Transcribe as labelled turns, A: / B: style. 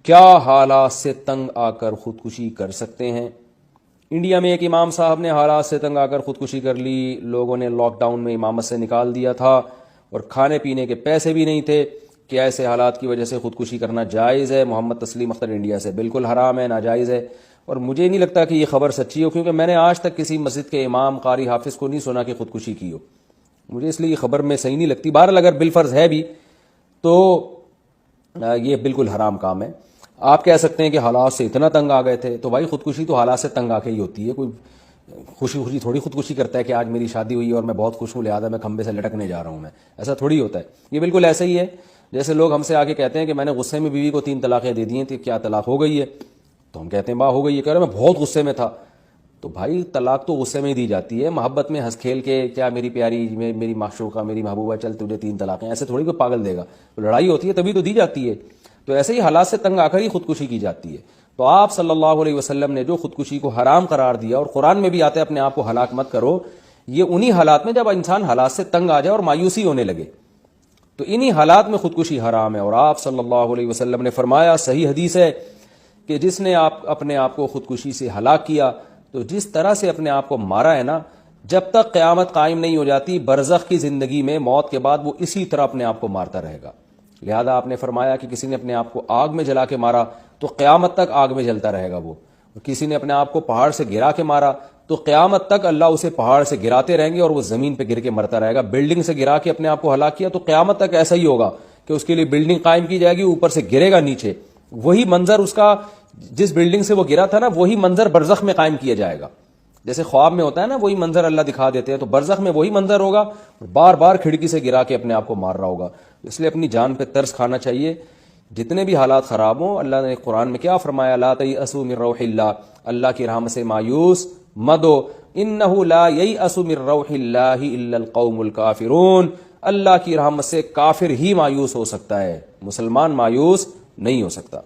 A: کیا حالات سے تنگ آ کر خودکشی کر سکتے ہیں؟ انڈیا میں ایک امام صاحب نے حالات سے تنگ آ کر خودکشی کر لی. لوگوں نے لاک ڈاؤن میں امامت سے نکال دیا تھا اور کھانے پینے کے پیسے بھی نہیں تھے. کیا ایسے حالات کی وجہ سے خودکشی کرنا جائز ہے؟ محمد تسلیم اختر انڈیا سے. بالکل حرام ہے، ناجائز ہے. اور مجھے نہیں لگتا کہ یہ خبر سچی ہو، کیونکہ میں نے آج تک کسی مسجد کے امام، قاری، حافظ کو نہیں سنا کہ خودکشی کی ہو. مجھے اس لیے یہ خبر میں صحیح نہیں لگتی. بہرحال اگر بالفرض ہے بھی تو یہ بالکل حرام کام ہے. آپ کہہ سکتے ہیں کہ حالات سے اتنا تنگ آ گئے تھے، تو بھائی خودکشی تو حالات سے تنگ آ کے ہی ہوتی ہے. کوئی خوشی خوشی تھوڑی خودکشی کرتا ہے کہ آج میری شادی ہوئی اور میں بہت خوش ہوں لہٰذا میں کھمبے سے لٹکنے جا رہا ہوں. میں ایسا تھوڑی ہوتا ہے. یہ بالکل ایسا ہی ہے جیسے لوگ ہم سے آگے کہتے ہیں کہ میں نے غصے میں بیوی کو 3 طلاقیں دے دی ہیں، تو کیا طلاق ہو گئی ہے؟ تو ہم کہتے ہیں ہو گئی ہے. کہہ رہے میں بہت غصے میں تھا. تو بھائی طلاق تو غصے میں ہی دی جاتی ہے، محبت میں ہنس کھیل کے. کیا میری پیاری، میری معشوقہ، میری محبوبہ، چل تجھے 3 طلاقیں، ایسے تھوڑی کوئی پاگل دے گا. لڑائی ہوتی ہے تبھی تو دی جاتی ہے. تو ایسے ہی حالات سے تنگ آ کر ہی خودکشی کی جاتی ہے. تو آپ صلی اللہ علیہ وسلم نے جو خودکشی کو حرام قرار دیا، اور قرآن میں بھی آتا ہے اپنے آپ کو ہلاک مت کرو، یہ انہی حالات میں جب انسان حالات سے تنگ آ جائے اور مایوسی ہونے لگے، تو انہی حالات میں خودکشی حرام ہے. اور آپ صلی اللہ علیہ وسلم نے فرمایا، صحیح حدیث ہے، کہ جس نے اپنے آپ کو خودکشی سے ہلاک کیا، تو جس طرح سے اپنے آپ کو مارا ہے نا، جب تک قیامت قائم نہیں ہو جاتی، برزخ کی زندگی میں موت کے بعد وہ اسی طرح اپنے آپ کو مارتا رہے گا. لہذا آپ نے فرمایا کہ کسی نے اپنے آپ کو آگ میں جلا کے مارا تو قیامت تک آگ میں جلتا رہے گا وہ. کسی نے اپنے آپ کو پہاڑ سے گرا کے مارا تو قیامت تک اللہ اسے پہاڑ سے گراتے رہیں گے اور وہ زمین پہ گر کے مرتا رہے گا. بلڈنگ سے گرا کے اپنے آپ کو ہلاک کیا تو قیامت تک ایسا ہی ہوگا کہ اس کے لیے بلڈنگ قائم کی جائے گی، اوپر سے گرے گا نیچے. وہی منظر اس کا، جس بلڈنگ سے وہ گرا تھا نا، وہی منظر برزخ میں قائم کیا جائے گا. جیسے خواب میں ہوتا ہے نا، وہی منظر اللہ دکھا دیتے ہیں، تو برزخ میں وہی منظر ہوگا، بار بار کھڑکی سے گرا کے اپنے آپ کو مار رہا ہوگا. اس لیے اپنی جان پہ ترس کھانا چاہیے. جتنے بھی حالات خراب ہوں، اللہ نے قرآن میں کیا فرمایا؟ لا تیأسوا من روح اللہ، اللہ کی رحمت سے مایوس مت ہو. انہ لا ییأس من روح اللہ الا القوم الکافرون، اللہ کی رحمت سے کافر ہی مایوس ہو سکتا ہے، مسلمان مایوس نہیں ہو سکتا.